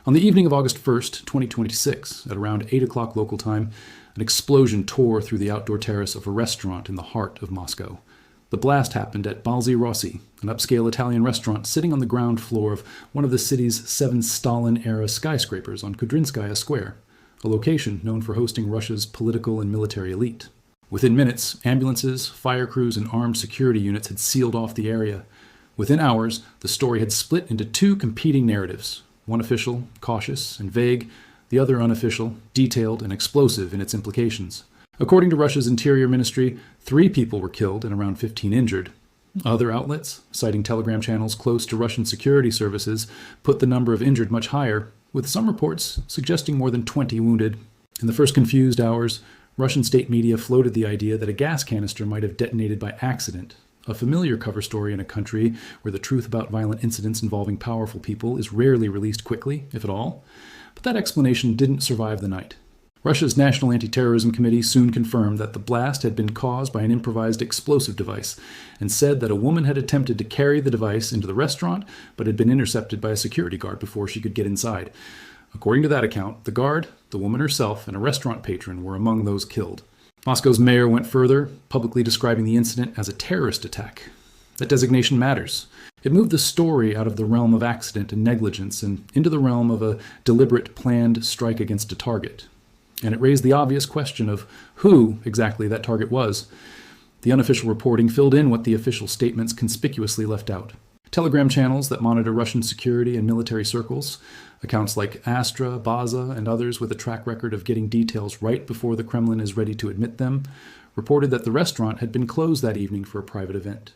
On the evening of August 1st, 2026, at around 8 o'clock local time, an explosion tore through the outdoor terrace of a restaurant in the heart of Moscow. The blast happened at Balzy Rossi, an upscale Italian restaurant sitting on the ground floor of one of the city's 7 Stalin-era skyscrapers on Kudrinskaya Square, a location known for hosting Russia's political and military elite. Within minutes, ambulances, fire crews, and armed security units had sealed off the area. Within hours, the story had split into 2 competing narratives, one official, cautious and vague, the other unofficial, detailed and explosive in its implications. According to Russia's Interior Ministry, 3 people were killed and around 15 injured. Other outlets, citing telegram channels close to Russian security services, put the number of injured much higher, with some reports suggesting more than 20 wounded. In the first confused hours, Russian state media floated the idea that a gas canister might have detonated by accident, a familiar cover story in a country where the truth about violent incidents involving powerful people is rarely released quickly, if at all. But that explanation didn't survive the night. Russia's National Anti-Terrorism Committee soon confirmed that the blast had been caused by an improvised explosive device, and said that a woman had attempted to carry the device into the restaurant, but had been intercepted by a security guard before she could get inside. According to that account, the guard, the woman herself, and a restaurant patron were among those killed. Moscow's mayor went further, publicly describing the incident as a terrorist attack. That designation matters. It moved the story out of the realm of accident and negligence and into the realm of a deliberate, planned strike against a target. And it raised the obvious question of who exactly that target was. The unofficial reporting filled in what the official statements conspicuously left out. Telegram channels that monitor Russian security and military circles, accounts like Astra, Baza, and others with a track record of getting details right before the Kremlin is ready to admit them, reported that the restaurant had been closed that evening for a private event.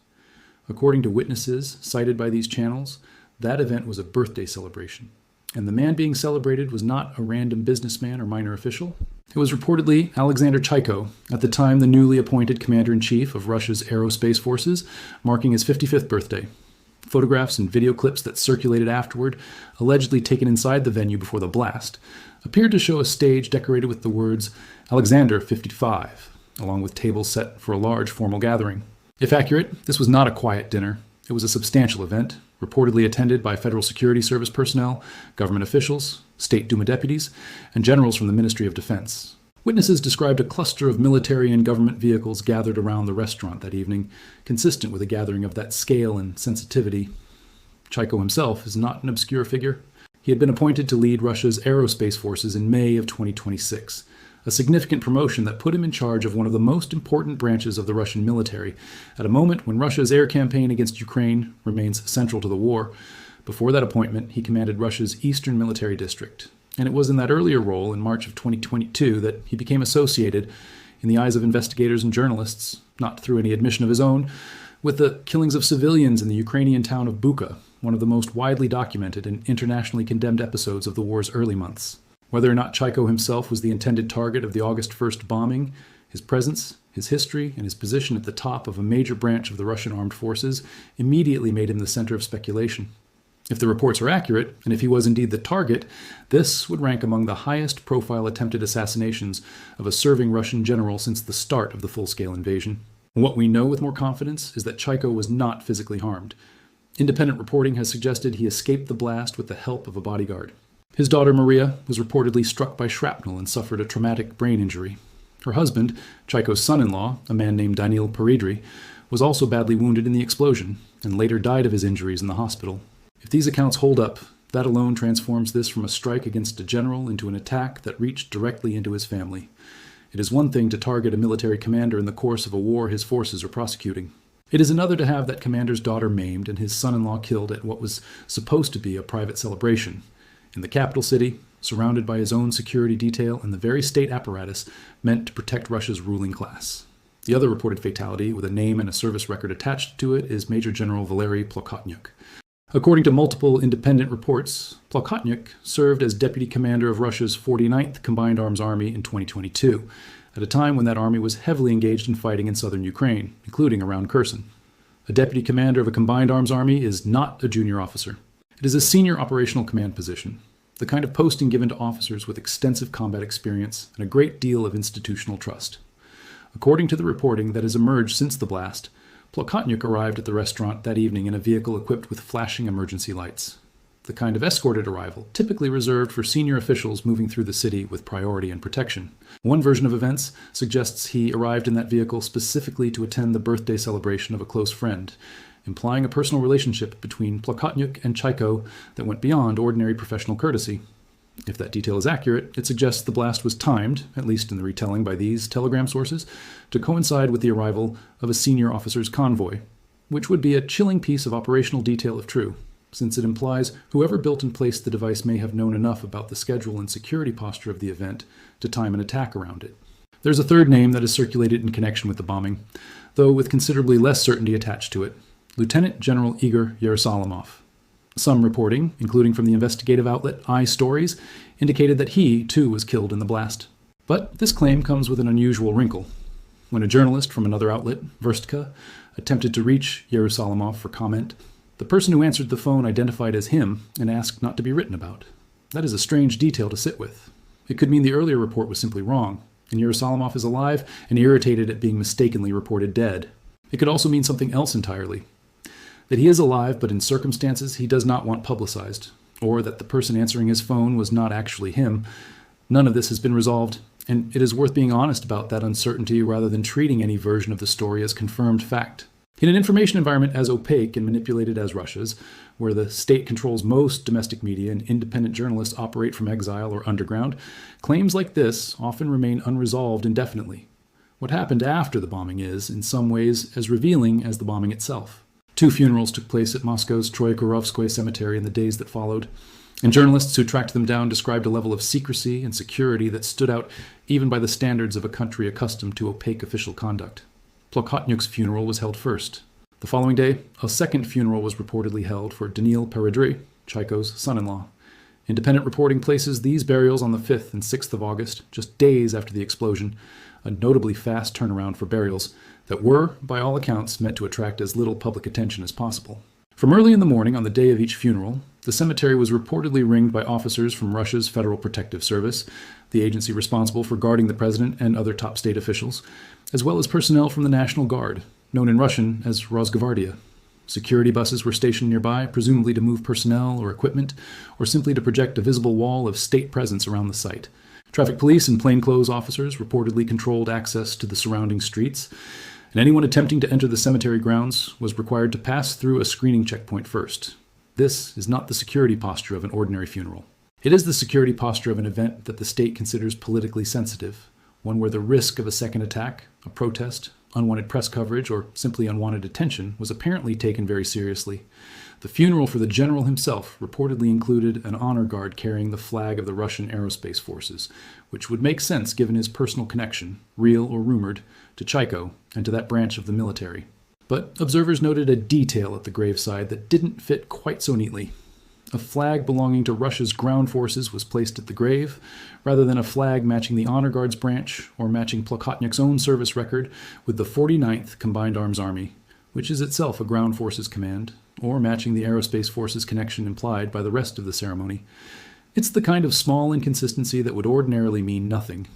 According to witnesses cited by these channels, that event was a birthday celebration. And the man being celebrated was not a random businessman or minor official. It was reportedly Alexander Chaiko, at the time the newly appointed commander-in-chief of Russia's Aerospace Forces, marking his 55th birthday. Photographs and video clips that circulated afterward, allegedly taken inside the venue before the blast, appeared to show a stage decorated with the words Alexander 55, along with tables set for a large formal gathering. If accurate, this was not a quiet dinner. It was a substantial event, reportedly attended by Federal Security Service personnel, government officials, State Duma deputies, and generals from the Ministry of Defense. Witnesses described a cluster of military and government vehicles gathered around the restaurant that evening, consistent with a gathering of that scale and sensitivity. Chaiko himself is not an obscure figure. He had been appointed to lead Russia's Aerospace Forces in May of 2026, a significant promotion that put him in charge of one of the most important branches of the Russian military, at a moment when Russia's air campaign against Ukraine remains central to the war. Before that appointment, he commanded Russia's Eastern Military District. And it was in that earlier role, in March of 2022, that he became associated, in the eyes of investigators and journalists, not through any admission of his own, with the killings of civilians in the Ukrainian town of Bucha, one of the most widely documented and internationally condemned episodes of the war's early months. Whether or not Chaiko himself was the intended target of the August 1st bombing, his presence, his history, and his position at the top of a major branch of the Russian armed forces immediately made him the center of speculation. If the reports are accurate, and if he was indeed the target, this would rank among the highest profile attempted assassinations of a serving Russian general since the start of the full-scale invasion. What we know with more confidence is that Chaiko was not physically harmed. Independent reporting has suggested he escaped the blast with the help of a bodyguard. His daughter Maria was reportedly struck by shrapnel and suffered a traumatic brain injury. Her husband, Chaiko's son-in-law, a man named Daniil Peredriy, was also badly wounded in the explosion and later died of his injuries in the hospital. If these accounts hold up, that alone transforms this from a strike against a general into an attack that reached directly into his family. It is one thing to target a military commander in the course of a war his forces are prosecuting. It is another to have that commander's daughter maimed and his son-in-law killed at what was supposed to be a private celebration. In the capital city, surrounded by his own security detail and the very state apparatus meant to protect Russia's ruling class. The other reported fatality, with a name and a service record attached to it, is Major General Valery Plokhotnyuk. According to multiple independent reports, Plokhotnyuk served as deputy commander of Russia's 49th Combined Arms Army in 2022, at a time when that army was heavily engaged in fighting in southern Ukraine, including around Kherson. A deputy commander of a Combined Arms Army is not a junior officer. It is a senior operational command position, the kind of posting given to officers with extensive combat experience and a great deal of institutional trust. According to the reporting that has emerged since the blast, Plokhotnyuk arrived at the restaurant that evening in a vehicle equipped with flashing emergency lights. the kind of escorted arrival typically reserved for senior officials moving through the city with priority and protection. One version of events suggests he arrived in that vehicle specifically to attend the birthday celebration of a close friend, implying a personal relationship between Plokhotnyuk and Chaiko that went beyond ordinary professional courtesy. If that detail is accurate, it suggests the blast was timed, at least in the retelling by these telegram sources, to coincide with the arrival of a senior officer's convoy, which would be a chilling piece of operational detail if true, since it implies whoever built and placed the device may have known enough about the schedule and security posture of the event to time an attack around it. There's a third name that is circulated in connection with the bombing, though with considerably less certainty attached to it: Lieutenant General Igor Yerusalimov. Some reporting, including from the investigative outlet iStories, indicated that he, too, was killed in the blast. But this claim comes with an unusual wrinkle. When a journalist from another outlet, Verstka, attempted to reach Yerusalimov for comment, the person who answered the phone identified as him and asked not to be written about. That is a strange detail to sit with. It could mean the earlier report was simply wrong, and Yerusalimov is alive and irritated at being mistakenly reported dead. It could also mean something else entirely: that he is alive, but in circumstances he does not want publicized, or that the person answering his phone was not actually him. None of this has been resolved, and it is worth being honest about that uncertainty rather than treating any version of the story as confirmed fact. In an information environment as opaque and manipulated as Russia's, where the state controls most domestic media and independent journalists operate from exile or underground, claims like this often remain unresolved indefinitely. What happened after the bombing is, in some ways, as revealing as the bombing itself. 2 funerals took place at Moscow's Troyekurovskoye cemetery in the days that followed, and journalists who tracked them down described a level of secrecy and security that stood out even by the standards of a country accustomed to opaque official conduct. Plokhotnyuk's funeral was held first. The following day, a second funeral was reportedly held for Daniil Peredriy, Chaiko's son-in-law. Independent reporting places these burials on the 5th and 6th of August, just days after the explosion, a notably fast turnaround for burials that were, by all accounts, meant to attract as little public attention as possible. From early in the morning on the day of each funeral, the cemetery was reportedly ringed by officers from Russia's Federal Protective Service, the agency responsible for guarding the president and other top state officials, as well as personnel from the National Guard, known in Russian as Rosgvardia. Security buses were stationed nearby, presumably to move personnel or equipment, or simply to project a visible wall of state presence around the site. Traffic police and plainclothes officers reportedly controlled access to the surrounding streets, and anyone attempting to enter the cemetery grounds was required to pass through a screening checkpoint first. This is not the security posture of an ordinary funeral. It is the security posture of an event that the state considers politically sensitive, one where the risk of a second attack, a protest, unwanted press coverage, or simply unwanted attention was apparently taken very seriously. The funeral for the general himself reportedly included an honor guard carrying the flag of the Russian Aerospace Forces, which would make sense given his personal connection, real or rumored, to Chaiko and to that branch of the military. But observers noted a detail at the graveside that didn't fit quite so neatly. A flag belonging to Russia's ground forces was placed at the grave, rather than a flag matching the Honor Guard's branch or matching Plokhotnyuk's own service record with the 49th Combined Arms Army, which is itself a ground forces command, or matching the Aerospace Forces connection implied by the rest of the ceremony. It's the kind of small inconsistency that would ordinarily mean nothing.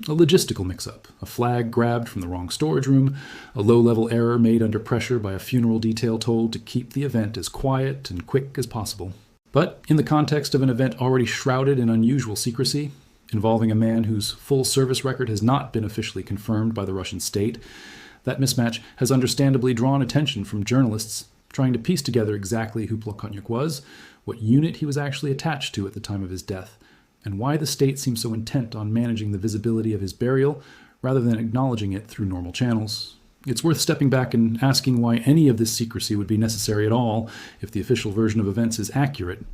A logistical mix-up, a flag grabbed from the wrong storage room, a low-level error made under pressure by a funeral detail told to keep the event as quiet and quick as possible. But in the context of an event already shrouded in unusual secrecy, involving a man whose full service record has not been officially confirmed by the Russian state, that mismatch has understandably drawn attention from journalists trying to piece together exactly who Plokhotnyuk was, what unit he was actually attached to at the time of his death, and why the state seems so intent on managing the visibility of his burial rather than acknowledging it through normal channels. It's worth stepping back and asking why any of this secrecy would be necessary at all if the official version of events is accurate,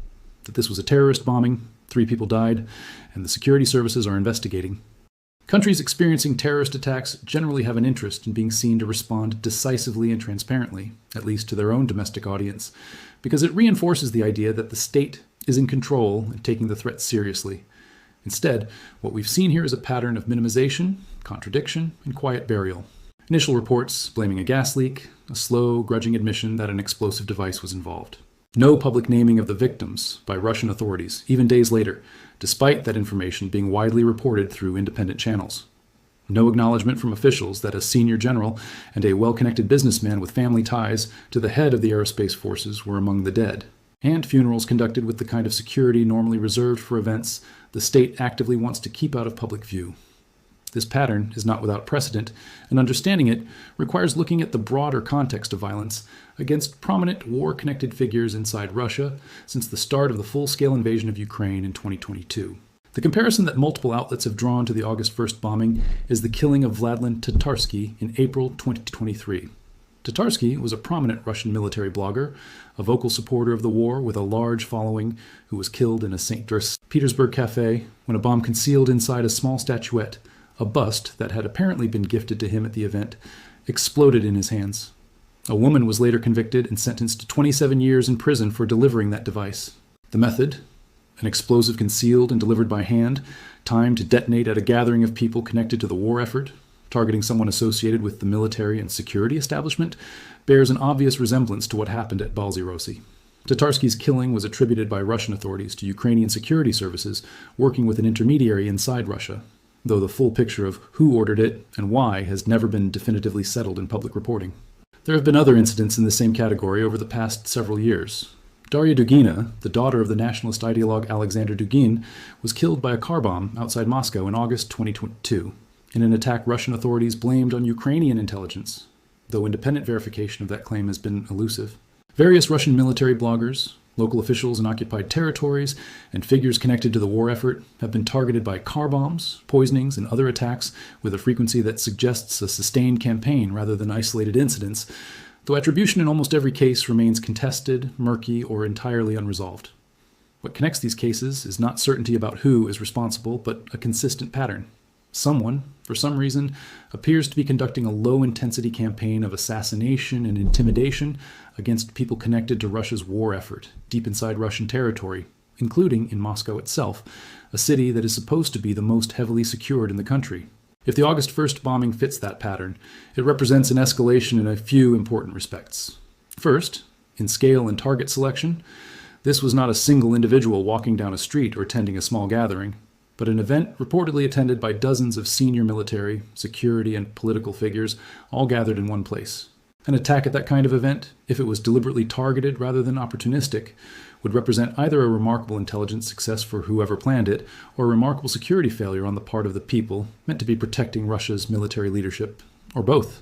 that this was a terrorist bombing, 3 people died, and the security services are investigating. Countries experiencing terrorist attacks generally have an interest in being seen to respond decisively and transparently, at least to their own domestic audience, because it reinforces the idea that the state is in control and taking the threat seriously. Instead, what we've seen here is a pattern of minimization, contradiction, and quiet burial. Initial reports blaming a gas leak, a slow, grudging admission that an explosive device was involved. No public naming of the victims by Russian authorities, even days later, despite that information being widely reported through independent channels. No acknowledgement from officials that a senior general and a well-connected businessman with family ties to the head of the Aerospace Forces were among the dead. and funerals conducted with the kind of security normally reserved for events the state actively wants to keep out of public view. This pattern is not without precedent, and understanding it requires looking at the broader context of violence against prominent war-connected figures inside Russia since the start of the full-scale invasion of Ukraine in 2022. The comparison that multiple outlets have drawn to the August 1st bombing is the killing of Vladimir Tatarsky in April 2023. Tatarsky was a prominent Russian military blogger, a vocal supporter of the war with a large following who was killed in a St. Petersburg cafe when a bomb concealed inside a small statuette, a bust that had apparently been gifted to him at the event, exploded in his hands. A woman was later convicted and sentenced to 27 years in prison for delivering that device. The method, an explosive concealed and delivered by hand, timed to detonate at a gathering of people connected to the war effort, targeting someone associated with the military and security establishment, bears an obvious resemblance to what happened at Balzy-Rossi. Tatarsky's killing was attributed by Russian authorities to Ukrainian security services working with an intermediary inside Russia, though the full picture of who ordered it and why has never been definitively settled in public reporting. There have been other incidents in the same category over the past several years. Daria Dugina, the daughter of the nationalist ideologue Alexander Dugin, was killed by a car bomb outside Moscow in August 2022, in an attack Russian authorities blamed on Ukrainian intelligence, though independent verification of that claim has been elusive. Various Russian military bloggers, local officials in occupied territories, and figures connected to the war effort have been targeted by car bombs, poisonings, and other attacks with a frequency that suggests a sustained campaign rather than isolated incidents, though attribution in almost every case remains contested, murky, or entirely unresolved. What connects these cases is not certainty about who is responsible, but a consistent pattern. Someone, for some reason, appears to be conducting a low-intensity campaign of assassination and intimidation against people connected to Russia's war effort deep inside Russian territory, including in Moscow itself, a city that is supposed to be the most heavily secured in the country. If the August 1st bombing fits that pattern, it represents an escalation in a few important respects. First, in scale and target selection, this was not a single individual walking down a street or attending a small gathering, but an event reportedly attended by dozens of senior military, security, and political figures, all gathered in one place. An attack at that kind of event, if it was deliberately targeted rather than opportunistic, would represent either a remarkable intelligence success for whoever planned it, or a remarkable security failure on the part of the people meant to be protecting Russia's military leadership, or both.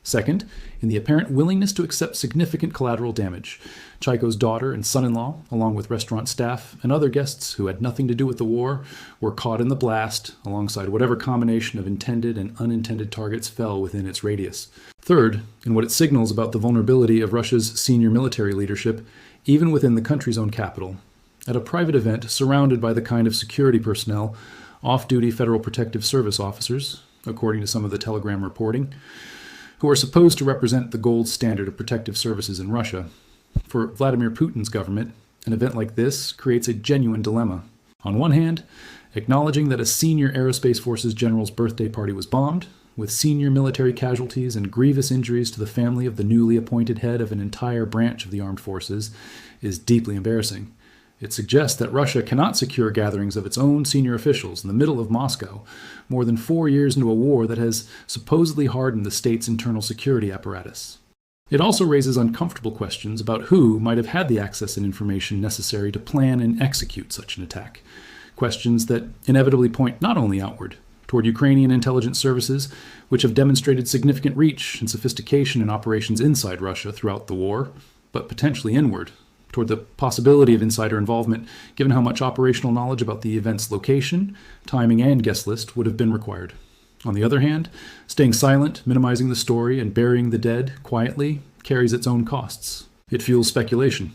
Second, in the apparent willingness to accept significant collateral damage, Chaiko's daughter and son-in-law, along with restaurant staff and other guests who had nothing to do with the war, were caught in the blast alongside whatever combination of intended and unintended targets fell within its radius. Third, in what it signals about the vulnerability of Russia's senior military leadership, even within the country's own capital. At a private event surrounded by the kind of security personnel, off-duty Federal Protective Service officers, according to some of the Telegram reporting, who are supposed to represent the gold standard of protective services in Russia. For Vladimir Putin's government, an event like this creates a genuine dilemma. On one hand, acknowledging that a senior Aerospace Forces general's birthday party was bombed, with senior military casualties and grievous injuries to the family of the newly appointed head of an entire branch of the armed forces, is deeply embarrassing. It suggests that Russia cannot secure gatherings of its own senior officials in the middle of Moscow, more than 4 years into a war that has supposedly hardened the state's internal security apparatus. It also raises uncomfortable questions about who might have had the access and information necessary to plan and execute such an attack. Questions that inevitably point not only outward, toward Ukrainian intelligence services, which have demonstrated significant reach and sophistication in operations inside Russia throughout the war, but potentially inward, toward the possibility of insider involvement, given how much operational knowledge about the event's location, timing, and guest list would have been required. On the other hand, staying silent, minimizing the story, and burying the dead quietly carries its own costs. It fuels speculation.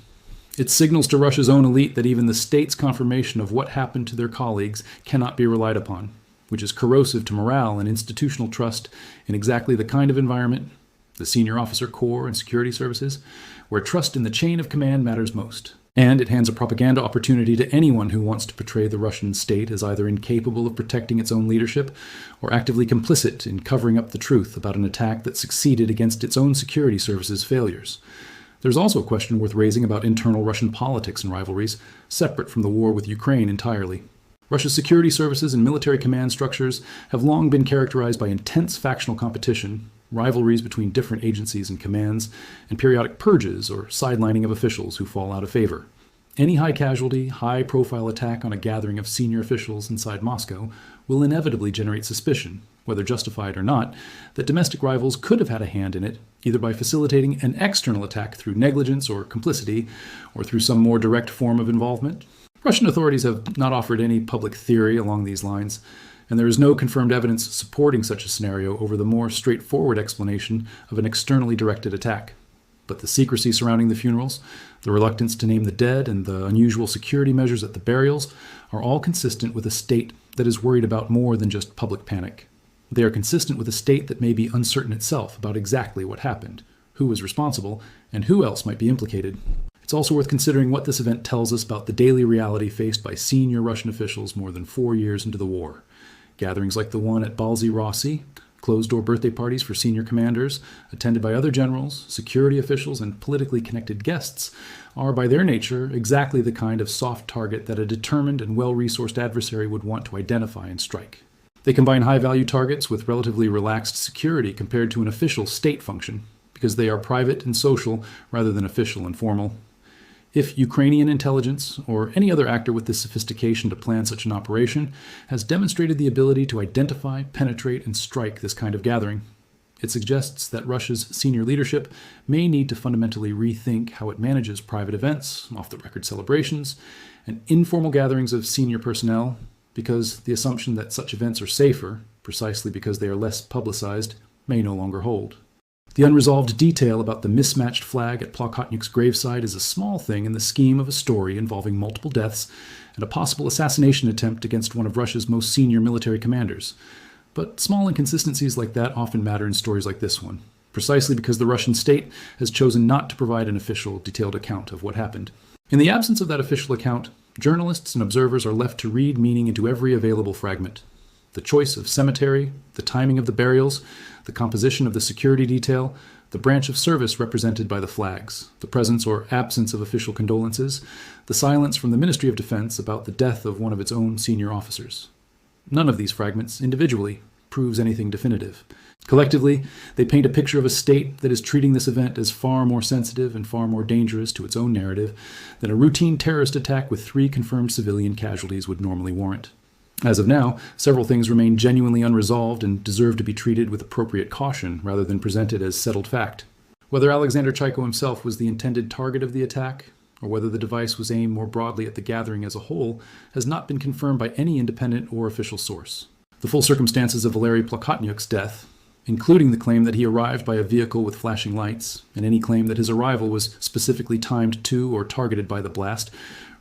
It signals to Russia's own elite that even the state's confirmation of what happened to their colleagues cannot be relied upon, which is corrosive to morale and institutional trust in exactly the kind of environment, the senior officer corps and security services, where trust in the chain of command matters most. And it hands a propaganda opportunity to anyone who wants to portray the Russian state as either incapable of protecting its own leadership or actively complicit in covering up the truth about an attack that succeeded against its own security services' failures. There's also a question worth raising about internal Russian politics and rivalries, separate from the war with Ukraine entirely. Russia's security services and military command structures have long been characterized by intense factional competition, rivalries between different agencies and commands, and periodic purges or sidelining of officials who fall out of favor. Any high-casualty, high-profile attack on a gathering of senior officials inside Moscow will inevitably generate suspicion, whether justified or not, that domestic rivals could have had a hand in it, either by facilitating an external attack through negligence or complicity, or through some more direct form of involvement. Russian authorities have not offered any public theory along these lines, and there is no confirmed evidence supporting such a scenario over the more straightforward explanation of an externally directed attack. But the secrecy surrounding the funerals, the reluctance to name the dead, and the unusual security measures at the burials are all consistent with a state that is worried about more than just public panic. They are consistent with a state that may be uncertain itself about exactly what happened, who was responsible, and who else might be implicated. It's also worth considering what this event tells us about the daily reality faced by senior Russian officials more than 4 years into the war. Gatherings like the one at Balzy Rossi, closed-door birthday parties for senior commanders, attended by other generals, security officials, and politically connected guests, are by their nature exactly the kind of soft target that a determined and well-resourced adversary would want to identify and strike. They combine high-value targets with relatively relaxed security compared to an official state function, because they are private and social rather than official and formal. If Ukrainian intelligence, or any other actor with the sophistication to plan such an operation, has demonstrated the ability to identify, penetrate, and strike this kind of gathering, it suggests that Russia's senior leadership may need to fundamentally rethink how it manages private events, off-the-record celebrations, and informal gatherings of senior personnel, because the assumption that such events are safer, precisely because they are less publicized, may no longer hold. The unresolved detail about the mismatched flag at Plokhotnyuk's graveside is a small thing in the scheme of a story involving multiple deaths and a possible assassination attempt against one of Russia's most senior military commanders. But small inconsistencies like that often matter in stories like this one, precisely because the Russian state has chosen not to provide an official, detailed account of what happened. In the absence of that official account, journalists and observers are left to read meaning into every available fragment. The choice of cemetery, the timing of the burials, the composition of the security detail, the branch of service represented by the flags, the presence or absence of official condolences, the silence from the Ministry of Defense about the death of one of its own senior officers. None of these fragments, individually, proves anything definitive. Collectively, they paint a picture of a state that is treating this event as far more sensitive and far more dangerous to its own narrative than a routine terrorist attack with 3 confirmed civilian casualties would normally warrant. As of now, several things remain genuinely unresolved and deserve to be treated with appropriate caution rather than presented as settled fact. Whether Alexander Chaiko himself was the intended target of the attack, or whether the device was aimed more broadly at the gathering as a whole, has not been confirmed by any independent or official source. The full circumstances of Valery Plokhotnyuk's death, including the claim that he arrived by a vehicle with flashing lights, and any claim that his arrival was specifically timed to or targeted by the blast,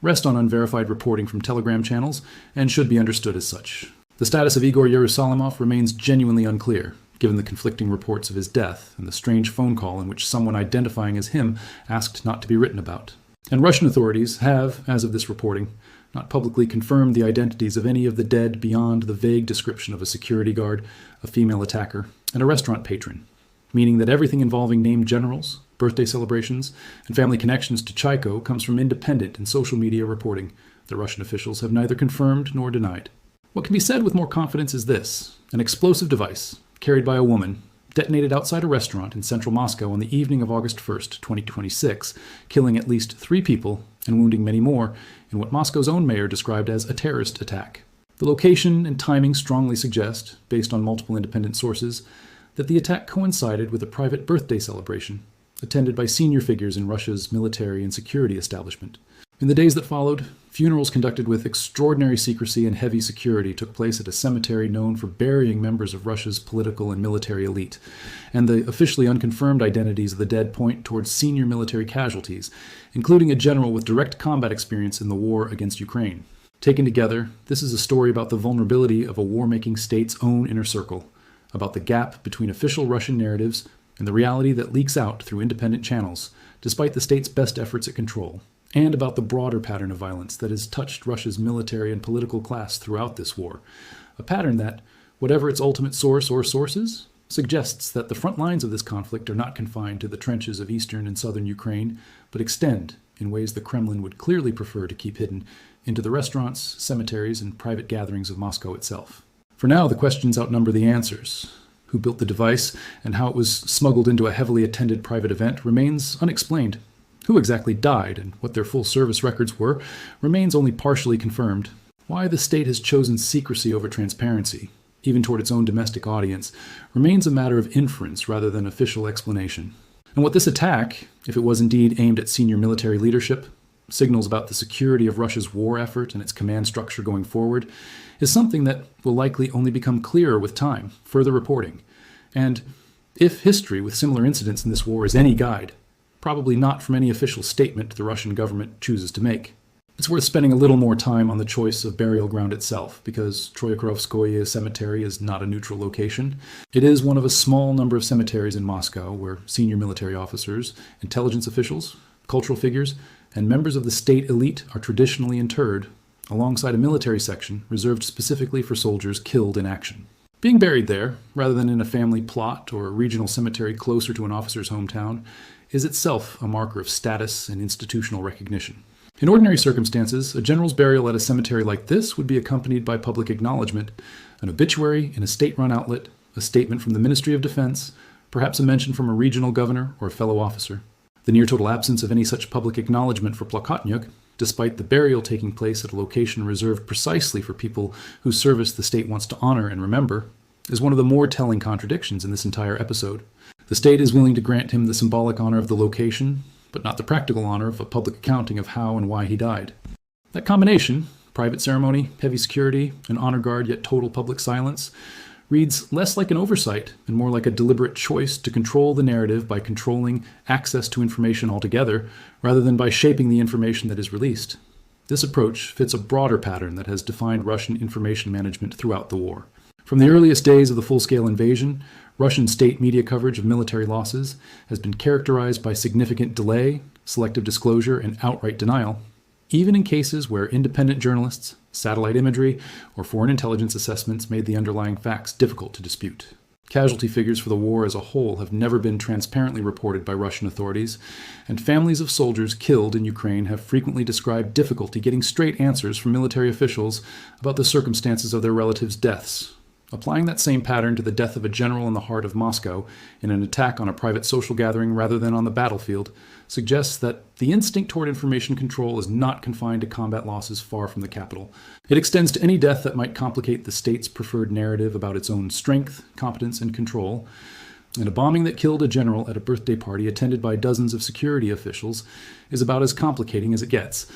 rest on unverified reporting from Telegram channels and should be understood as such. The status of Igor Yerusalimov remains genuinely unclear, given the conflicting reports of his death and the strange phone call in which someone identifying as him asked not to be written about. And Russian authorities have, as of this reporting, not publicly confirmed the identities of any of the dead beyond the vague description of a security guard, a female attacker, and a restaurant patron, meaning that everything involving named generals, birthday celebrations, and family connections to Chaiko comes from independent and social media reporting the Russian officials have neither confirmed nor denied. What can be said with more confidence is this: an explosive device, carried by a woman, detonated outside a restaurant in central Moscow on the evening of August 1st, 2026, killing at least 3 people and wounding many more in what Moscow's own mayor described as a terrorist attack. The location and timing strongly suggest, based on multiple independent sources, that the attack coincided with a private birthday celebration, attended by senior figures in Russia's military and security establishment. In the days that followed, funerals conducted with extraordinary secrecy and heavy security took place at a cemetery known for burying members of Russia's political and military elite, and the officially unconfirmed identities of the dead point towards senior military casualties, including a general with direct combat experience in the war against Ukraine. Taken together, this is a story about the vulnerability of a war-making state's own inner circle, about the gap between official Russian narratives and the reality that leaks out through independent channels, despite the state's best efforts at control, and about the broader pattern of violence that has touched Russia's military and political class throughout this war, a pattern that, whatever its ultimate source or sources, suggests that the front lines of this conflict are not confined to the trenches of eastern and southern Ukraine, but extend, in ways the Kremlin would clearly prefer to keep hidden, into the restaurants, cemeteries, and private gatherings of Moscow itself. For now, the questions outnumber the answers. Who built the device and how it was smuggled into a heavily attended private event remains unexplained. Who exactly died and what their full service records were remains only partially confirmed. Why the state has chosen secrecy over transparency, even toward its own domestic audience, remains a matter of inference rather than official explanation. And what this attack, if it was indeed aimed at senior military leadership, signals about the security of Russia's war effort and its command structure going forward, is something that will likely only become clearer with time, further reporting. And if history with similar incidents in this war is any guide, probably not from any official statement the Russian government chooses to make. It's worth spending a little more time on the choice of burial ground itself, because Troyekurovskoye cemetery is not a neutral location. It is one of a small number of cemeteries in Moscow where senior military officers, intelligence officials, cultural figures, and members of the state elite are traditionally interred, alongside a military section reserved specifically for soldiers killed in action. Being buried there, rather than in a family plot or a regional cemetery closer to an officer's hometown, is itself a marker of status and institutional recognition. In ordinary circumstances, a general's burial at a cemetery like this would be accompanied by public acknowledgement, an obituary in a state-run outlet, a statement from the Ministry of Defense, perhaps a mention from a regional governor or a fellow officer. The near-total absence of any such public acknowledgement for Plokhotnyuk, despite the burial taking place at a location reserved precisely for people whose service the state wants to honor and remember, is one of the more telling contradictions in this entire episode. The state is willing to grant him the symbolic honor of the location, but not the practical honor of a public accounting of how and why he died. That combination, private ceremony, heavy security, an honor guard yet total public silence, reads less like an oversight and more like a deliberate choice to control the narrative by controlling access to information altogether, rather than by shaping the information that is released. This approach fits a broader pattern that has defined Russian information management throughout the war. From the earliest days of the full-scale invasion, Russian state media coverage of military losses has been characterized by significant delay, selective disclosure, and outright denial, even in cases where independent journalists, satellite imagery, or foreign intelligence assessments made the underlying facts difficult to dispute. Casualty figures for the war as a whole have never been transparently reported by Russian authorities, and families of soldiers killed in Ukraine have frequently described difficulty getting straight answers from military officials about the circumstances of their relatives' deaths. Applying that same pattern to the death of a general in the heart of Moscow in an attack on a private social gathering rather than on the battlefield suggests that the instinct toward information control is not confined to combat losses far from the capital. It extends to any death that might complicate the state's preferred narrative about its own strength, competence, and control. And a bombing that killed a general at a birthday party attended by dozens of security officials is about as complicating as it gets.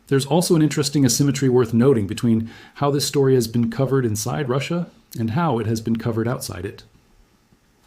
There's also an interesting asymmetry worth noting between how this story has been covered inside Russia and how it has been covered outside it.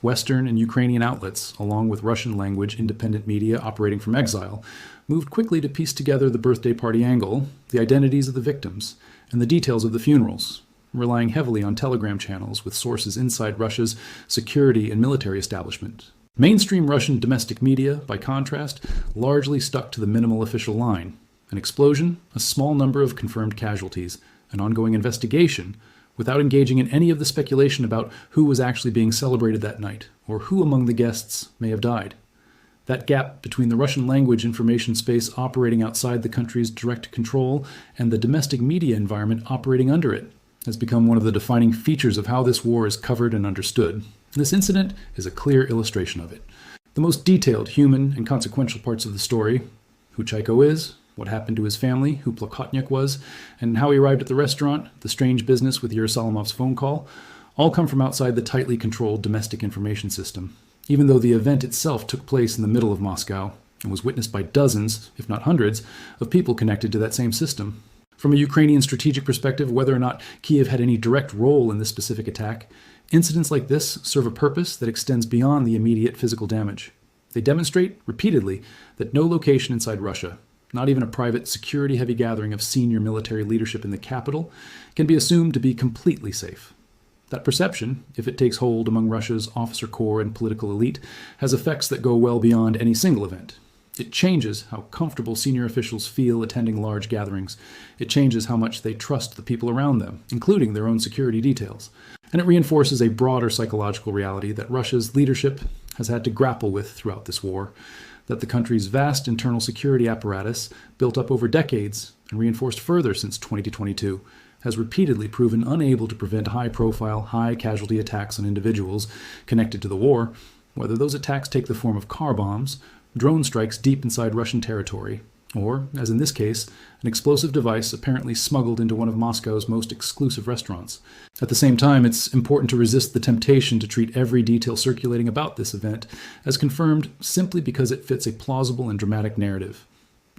Western and Ukrainian outlets, along with Russian-language independent media operating from exile, moved quickly to piece together the birthday party angle, the identities of the victims, and the details of the funerals, relying heavily on telegram channels with sources inside Russia's security and military establishment. Mainstream Russian domestic media, by contrast, largely stuck to the minimal official line: an explosion, a small number of confirmed casualties, an ongoing investigation, without engaging in any of the speculation about who was actually being celebrated that night, or who among the guests may have died. That gap between the Russian language information space operating outside the country's direct control and the domestic media environment operating under it has become one of the defining features of how this war is covered and understood. This incident is a clear illustration of it. The most detailed human and consequential parts of the story, who Chaiko is, what happened to his family, who Plokhotnyuk was, and how he arrived at the restaurant, the strange business with Yerusalimov's phone call, all come from outside the tightly controlled domestic information system, even though the event itself took place in the middle of Moscow and was witnessed by dozens, if not hundreds, of people connected to that same system. From a Ukrainian strategic perspective, whether or not Kiev had any direct role in this specific attack, incidents like this serve a purpose that extends beyond the immediate physical damage. They demonstrate, repeatedly, that no location inside Russia, not even a private security-heavy gathering of senior military leadership in the capital, can be assumed to be completely safe. That perception, if it takes hold among Russia's officer corps and political elite, has effects that go well beyond any single event. It changes how comfortable senior officials feel attending large gatherings. It changes how much they trust the people around them, including their own security details. And it reinforces a broader psychological reality that Russia's leadership has had to grapple with throughout this war, that the country's vast internal security apparatus, built up over decades and reinforced further since 2022, has repeatedly proven unable to prevent high-profile, high-casualty attacks on individuals connected to the war, whether those attacks take the form of car bombs, drone strikes deep inside Russian territory, or, as in this case, an explosive device apparently smuggled into one of Moscow's most exclusive restaurants. At the same time, it's important to resist the temptation to treat every detail circulating about this event as confirmed simply because it fits a plausible and dramatic narrative.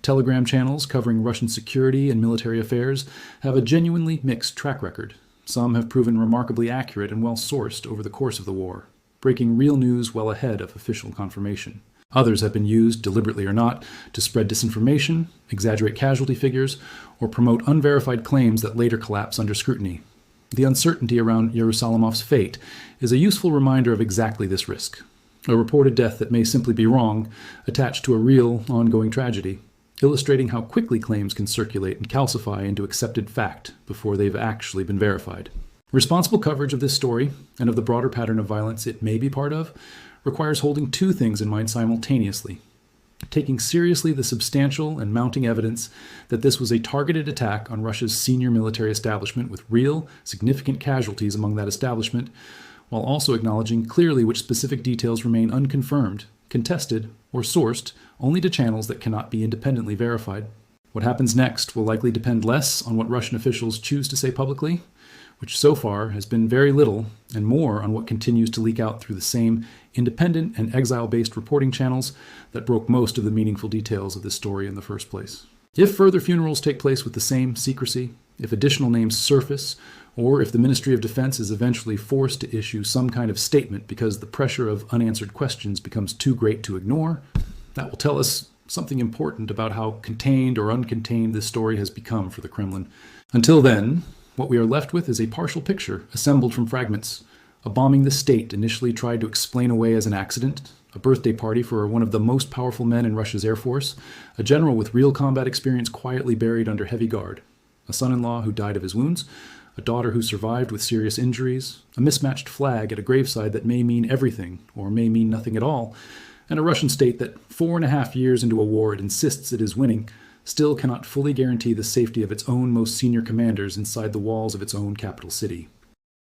Telegram channels covering Russian security and military affairs have a genuinely mixed track record. Some have proven remarkably accurate and well-sourced over the course of the war, breaking real news well ahead of official confirmation. Others have been used, deliberately or not, to spread disinformation, exaggerate casualty figures, or promote unverified claims that later collapse under scrutiny. The uncertainty around Yerusalimov's fate is a useful reminder of exactly this risk. A reported death that may simply be wrong, attached to a real, ongoing tragedy, illustrating how quickly claims can circulate and calcify into accepted fact before they've actually been verified. Responsible coverage of this story, and of the broader pattern of violence it may be part of, requires holding two things in mind simultaneously. Taking seriously the substantial and mounting evidence that this was a targeted attack on Russia's senior military establishment with real, significant casualties among that establishment, while also acknowledging clearly which specific details remain unconfirmed, contested, or sourced only to channels that cannot be independently verified. What happens next will likely depend less on what Russian officials choose to say publicly, which so far has been very little, and more on what continues to leak out through the same independent and exile-based reporting channels that broke most of the meaningful details of this story in the first place. If further funerals take place with the same secrecy, if additional names surface, or if the Ministry of Defense is eventually forced to issue some kind of statement because the pressure of unanswered questions becomes too great to ignore, that will tell us something important about how contained or uncontained this story has become for the Kremlin. Until then, what we are left with is a partial picture assembled from fragments. A bombing the state initially tried to explain away as an accident, a birthday party for one of the most powerful men in Russia's Air Force, a general with real combat experience quietly buried under heavy guard, a son-in-law who died of his wounds, a daughter who survived with serious injuries, a mismatched flag at a graveside that may mean everything or may mean nothing at all, and a Russian state that 4.5 years into a war it insists it is winning, still cannot fully guarantee the safety of its own most senior commanders inside the walls of its own capital city.